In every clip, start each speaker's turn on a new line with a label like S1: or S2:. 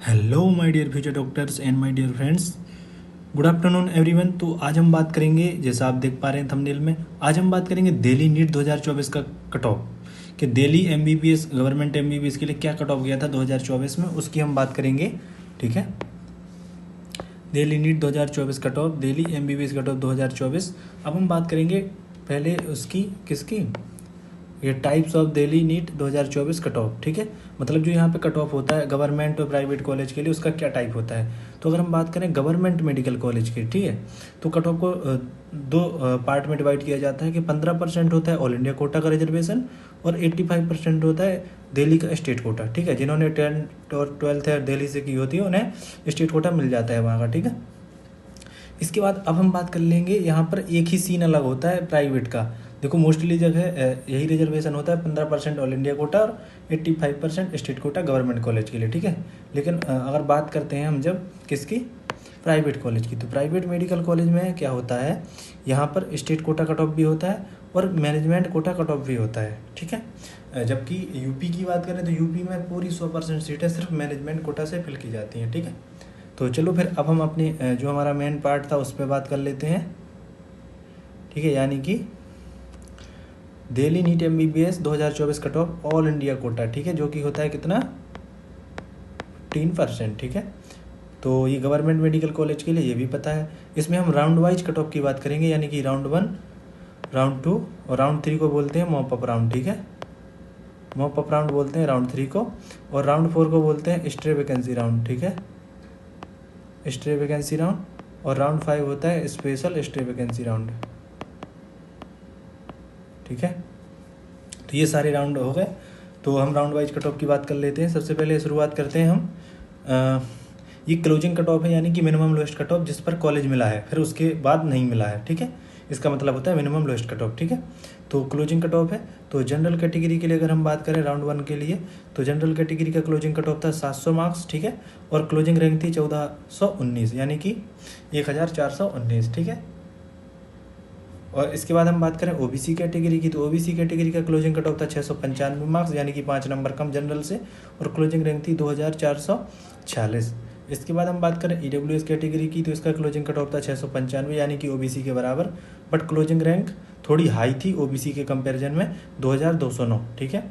S1: Hello my dear future doctors and my dear friends, good afternoon everyone. तो आज हम बात करेंगे, जैसा आप देख पा रहे हैं थंबनेल में, आज हम बात करेंगे दिल्ली नीट 2024 का कट ऑफ कि दिल्ली एमबीबीएस गवर्नमेंट एमबीबीएस के लिए क्या कट ऑफ गया था 2024 में, उसकी हम बात करेंगे। ठीक है, Delhi NEET 2024 cut off, Delhi MBBS cut off 2024। अब हम बात करेंगे पहले उसकी, किसकी, ये types of Delhi NEET 2024 cut off. ठीक है, मतलब जो यहाँ पे कट ऑफ होता है गवर्नमेंट और प्राइवेट कॉलेज के लिए, उसका क्या टाइप होता है। तो अगर हम बात करें गवर्नमेंट मेडिकल कॉलेज की, ठीक है, तो कट ऑफ को दो पार्ट में डिवाइड किया जाता है कि 15% होता है ऑल इंडिया कोटा का रिजर्वेशन और 85% होता है दिल्ली का स्टेट कोटा। ठीक है, जिन्होंने 10th और 12th दिल्ली से की होती है उन्हें स्टेट कोटा मिल जाता है वहाँ का। ठीक है, इसके बाद अब हम बात कर लेंगे, यहाँ पर एक ही सीन अलग होता है प्राइवेट का। देखो मोस्टली जगह यही रिजर्वेशन होता है, 15% ऑल इंडिया कोटा और 85% स्टेट कोटा गवर्नमेंट कॉलेज के लिए। ठीक है, लेकिन अगर बात करते हैं हम जब किसकी, प्राइवेट कॉलेज की, तो प्राइवेट मेडिकल कॉलेज में क्या होता है, यहाँ पर स्टेट कोटा कट ऑफ भी होता है और मैनेजमेंट कोटा कट ऑफ भी होता है। ठीक है, जबकि यूपी की बात करें तो यूपी में पूरी 100% सीटें सिर्फ मैनेजमेंट कोटा से फिल की जाती हैं। ठीक है, तो चलो फिर अब हम अपनी जो हमारा मेन पार्ट था उस पर बात कर लेते हैं। ठीक है, यानी कि Delhi NEET MBBS 2024 cut off all India quota. ठीक है, जो कि होता है कितना, 3%। ठीक है, तो ये गवर्नमेंट मेडिकल कॉलेज के लिए ये भी पता है। इसमें हम राउंड वाइज कट ऑफ की बात करेंगे, यानी कि राउंड 1, राउंड 2 और राउंड 3 को बोलते हैं मॉप अप राउंड। ठीक है, मॉप अप राउंड बोलते हैं राउंड 3 को, और राउंड 4 को बोलते हैं स्ट्रे वैकेंसी राउंड। ठीक है, स्ट्रे वैकेंसी राउंड, और राउंड 5 होता है स्पेशल स्ट्रे वैकेंसी राउंड। ठीक है, तो ये सारे राउंड हो गए। तो हम राउंड वाइज कट ऑफ की बात कर लेते हैं। सबसे पहले शुरुआत करते हैं हम, ये क्लोजिंग कट ऑफ है, यानी कि मिनिमम लोएस्ट कट ऑफ जिस पर कॉलेज मिला है फिर उसके बाद नहीं मिला है। ठीक है, इसका मतलब होता है मिनिमम लोएस्ट कट ऑफ। ठीक है, तो क्लोजिंग कट ऑफ है। तो जनरल कैटेगरी के लिए अगर हम बात करें राउंड 1 के लिए, तो जनरल कैटेगरी का क्लोजिंग कट ऑफ था 700 मार्क्स। ठीक है, और क्लोजिंग रैंक थी 1419, यानी कि 1419। ठीक है, और इसके बाद हम बात करें ओबीसी कैटेगरी की, तो ओबीसी कैटेगरी का क्लोजिंग कट ऑफ था 695 मार्क्स, यानी कि 5 नंबर कम जनरल से, और क्लोजिंग रैंक थी 2446। इसके बाद हम बात करें ईडब्ल्यूएस कैटेगरी की, तो इसका क्लोजिंग कट ऑफ था 695, यानी कि ओबीसी के बराबर, बट क्लोजिंग रैंक थोड़ी हाई थी ओबीसी के कंपैरिजन में, 2209। ठीक है,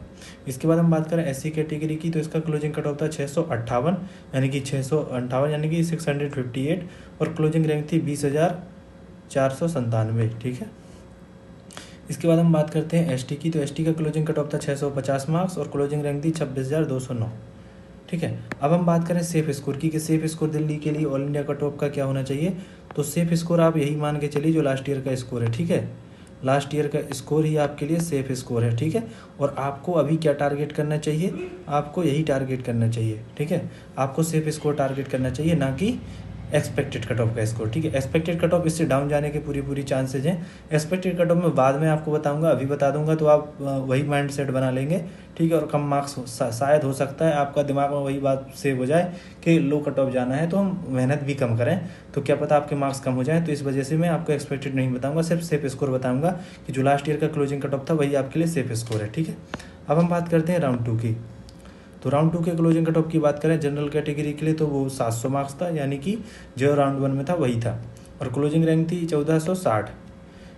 S1: इसके बाद हम बात करें एससी कैटेगरी की, तो इसका क्लोजिंग कट ऑफ था 658, यानी कि 658 यानी कि 658, और क्लोजिंग रैंक थी 20,497। ठीक है, इसके बाद हम बात करते हैं एसटी की, तो एसटी का क्लोजिंग कट ऑफ था 650 मार्क्स और क्लोजिंग रैंक थी 26,209। ठीक है, अब हम बात करें सेफ स्कोर की, कि सेफ स्कोर दिल्ली के लिए ऑल इंडिया कट ऑफ का क्या होना चाहिए। तो सेफ स्कोर आप यही मान के चलिए जो लास्ट ईयर का स्कोर है। ठीक है, लास्ट ईयर का स्कोर ही आपके लिए सेफ स्कोर है। ठीक है, और आपको अभी क्या टारगेट करना चाहिए, आपको यही टारगेट करना चाहिए। ठीक है, आपको सेफ स्कोर टारगेट करना चाहिए, ना कि एक्सपेक्टेड कट ऑफ का स्कोर। ठीक है, एक्सपेक्टेड कट ऑफ इससे डाउन जाने के पूरी चांसेज हैं। एक्सपेक्टेड कट ऑफ में बाद में आपको बताऊंगा, अभी बता दूंगा तो आप वही माइंड सेट बना लेंगे। ठीक है, और कम मार्क्स शायद हो सकता है आपका दिमाग में वही बात सेव हो जाए कि लो कट ऑफ जाना है तो हम मेहनत भी कम करें, तो क्या पता आपके मार्क्स कम हो जाए। तो इस वजह से मैं आपको एक्सपेक्टेड नहीं बताऊंगा, सिर्फ सेफ स्कोर बताऊंगा कि जो लास्ट ईयर का क्लोजिंग कट ऑफ था वही आपके लिए सेफ स्कोर है। ठीक है, अब हम बात करते हैं राउंड 2 की। तो राउंड 2 के क्लोजिंग कट ऑफ की बात करें जनरल कैटेगरी के लिए, तो वो 700 मार्क्स था, यानी कि जो राउंड 1 में था वही था, और क्लोजिंग रैंक थी 1460।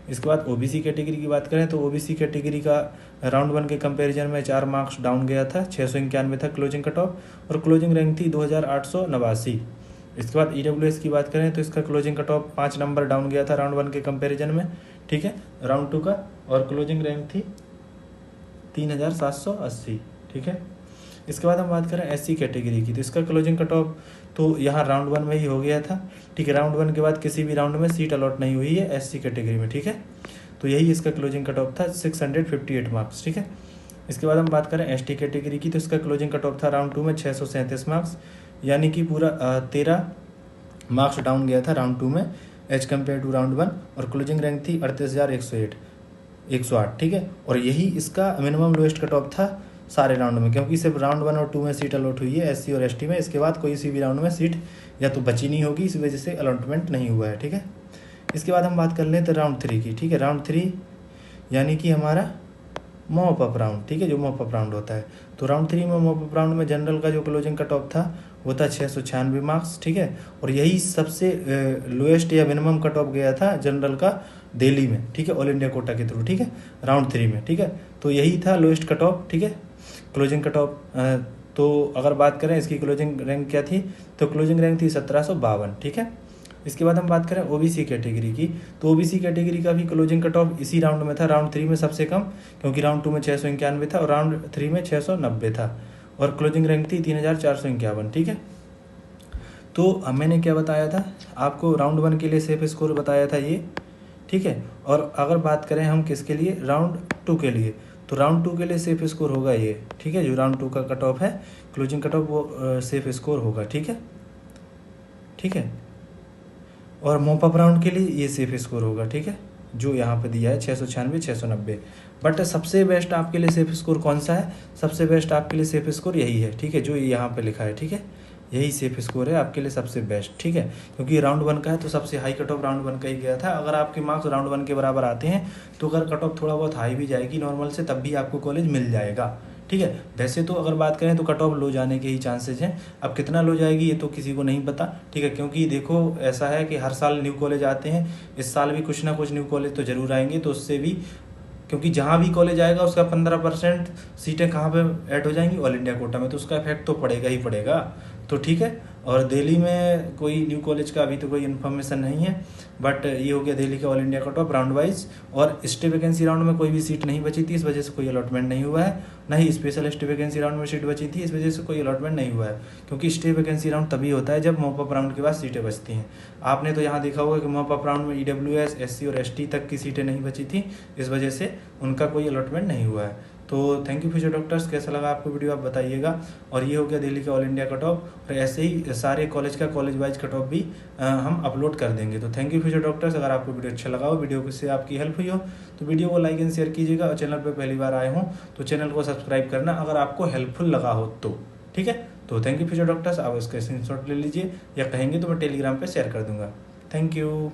S1: इसके बाद ओबीसी कैटेगरी की बात करें, तो ओबीसी कैटेगरी का राउंड 1 के कंपैरिजन में 4 मार्क्स डाउन गया था, 691 था क्लोजिंग कट ऑफ, और क्लोजिंग रैंक थी 2889। इसके बाद ईडब्ल्यूएस की बात करें, तो इसका closing cut off 5 number down गया था राउंड 1 के कंपेरिजन में। ठीक है, राउंड 2 का, और क्लोजिंग रैंक थी 3780। ठीक है, इसके बाद हम बात करें एससी कैटेगरी की, तो इसका क्लोजिंग कट ऑफ तो यहाँ राउंड 1 में ही हो गया था। ठीक है, राउंड 1 के बाद किसी भी राउंड में सीट अलॉट नहीं हुई है एससी कैटेगरी में। ठीक है, तो यही इसका क्लोजिंग कट ऑफ था 658 मार्क्स। ठीक है, इसके बाद हम बात करें एसटी कैटेगरी की, तो इसका क्लोजिंग कट ऑफ था राउंड 2 में 637 मार्क्स, यानी कि पूरा 13 मार्क्स डाउन गया था राउंड 2 में एज कम्पेयर टू राउंड 1, और क्लोजिंग रैंक थी 38,108। ठीक है, और यही इसका मिनिमम लोएस्ट कट ऑफ था सारे राउंड में, क्योंकि सिर्फ राउंड 1 और 2 में सीट अलॉट हुई है एससी और एसटी में, इसके बाद कोई सी भी राउंड में सीट या तो बची नहीं होगी, इस वजह से अलॉटमेंट नहीं हुआ है। ठीक है, इसके बाद हम बात कर लें तो राउंड 3 की। ठीक है, राउंड 3 यानी कि हमारा मॉप अप राउंड, ठीक है, जो मॉप अप राउंड होता है। तो राउंड 3 में मॉप अप राउंड में जनरल का जो क्लोजिंग कट ऑफ था वो था 696 मार्क्स, ठीक है। और यही सबसे लोएस्ट या मिनिमम कट ऑफ गया था जनरल का दिल्ली में, ठीक है, ऑल इंडिया कोटा के थ्रू, ठीक है, राउंड 3 में, ठीक है। तो यही था लोएस्ट कट ऑफ, ठीक है, क्लोजिंग कट ऑफ। तो अगर बात करें इसकी क्लोजिंग रैंक क्या थी, तो क्लोजिंग रैंक थी 1752, ठीक है। इसके बाद हम बात करें ओबीसी कैटेगरी की, तो ओबीसी कैटेगरी का भी क्लोजिंग कट ऑफ इसी राउंड में था, राउंड 3 में सबसे कम, क्योंकि राउंड 2 में 691 था और राउंड 3 में 690 था, और क्लोजिंग रैंक थी 3451, ठीक है। तो मैंने क्या बताया था आपको, राउंड 1 के लिए सेफ स्कोर बताया था ये, ठीक है। और अगर बात करें हम किसके लिए, राउंड 2 के लिए, तो राउंड 2 के लिए सेफ स्कोर होगा ये, ठीक है, जो राउंड 2 का कट ऑफ है क्लोजिंग कट ऑफ वो सेफ स्कोर होगा, ठीक है, ठीक है। और मॉप अप राउंड के लिए ये सेफ स्कोर होगा, ठीक है, जो यहाँ पे दिया है 696 690। बट सबसे बेस्ट आपके लिए सेफ स्कोर कौन सा है, सबसे बेस्ट आपके लिए सेफ स्कोर यही है, ठीक है, जो यहाँ पे लिखा है, ठीक है, यही सेफ स्कोर है आपके लिए सबसे बेस्ट, ठीक है। क्योंकि राउंड 1 का है तो सबसे हाई कट ऑफ राउंड 1 का ही गया था। अगर आपके मार्क्स राउंड 1 के बराबर आते हैं तो अगर कट ऑफ थोड़ा बहुत हाई भी जाएगी नॉर्मल से, तब भी आपको कॉलेज मिल जाएगा, ठीक है। वैसे तो अगर बात करें तो कट ऑफ लो जाने के ही चांसेस हैं, अब कितना लो जाएगी ये तो किसी को नहीं पता, ठीक है, क्योंकि देखो ऐसा है कि हर साल न्यू कॉलेज आते हैं, इस साल भी कुछ ना कुछ न्यू कॉलेज तो जरूर आएंगे, तो उससे भी, क्योंकि जहाँ भी कॉलेज आएगा उसका 15% सीटें कहाँ पे ऐड हो जाएंगी, ऑल इंडिया कोटा में, तो उसका इफेक्ट तो पड़ेगा ही पड़ेगा, तो ठीक है। और दिल्ली में कोई न्यू कॉलेज का अभी तो कोई इन्फॉर्मेशन नहीं है, बट ये हो गया दिल्ली का all India cut off round wise. और स्टे वैकेंसी राउंड में कोई भी सीट नहीं बची थी, इस वजह से कोई अलॉटमेंट नहीं हुआ है, ना ही स्पेशल स्टे वैकेंसी राउंड में सीट बची थी, इस वजह से कोई अलॉटमेंट नहीं हुआ है, क्योंकि स्टे वैकेंसी राउंड तभी होता है जब मॉप अप राउंड के बाद सीटें बचती हैं। आपने तो यहाँ देखा होगा कि मॉप अप राउंड में EWS SC और ST तक की सीटें नहीं बची थी, इस वजह से उनका कोई अलॉटमेंट नहीं हुआ है। तो थैंक यू फ्यूचर डॉक्टर्स, कैसा लगा आपको वीडियो आप बताइएगा। और ये हो गया दिल्ली का ऑल इंडिया कट ऑफ, और ऐसे ही सारे कॉलेज का कॉलेज वाइज कट ऑफ भी हम अपलोड कर देंगे। तो थैंक यू फ्यूचर डॉक्टर्स, अगर आपको वीडियो अच्छा लगा हो, वीडियो से आपकी हेल्प हुई हो, तो वीडियो को लाइक एंड शेयर कीजिएगा, और चैनल पर पहली बार आए हों तो चैनल को सब्सक्राइब करना अगर आपको हेल्पफुल लगा हो तो, ठीक है। तो थैंक यू फ्यूचर डॉक्टर्स, आप इसका स्क्रीनशॉट ले लीजिए, या कहेंगे तो मैं टेलीग्राम पर शेयर कर दूंगा। Thank you.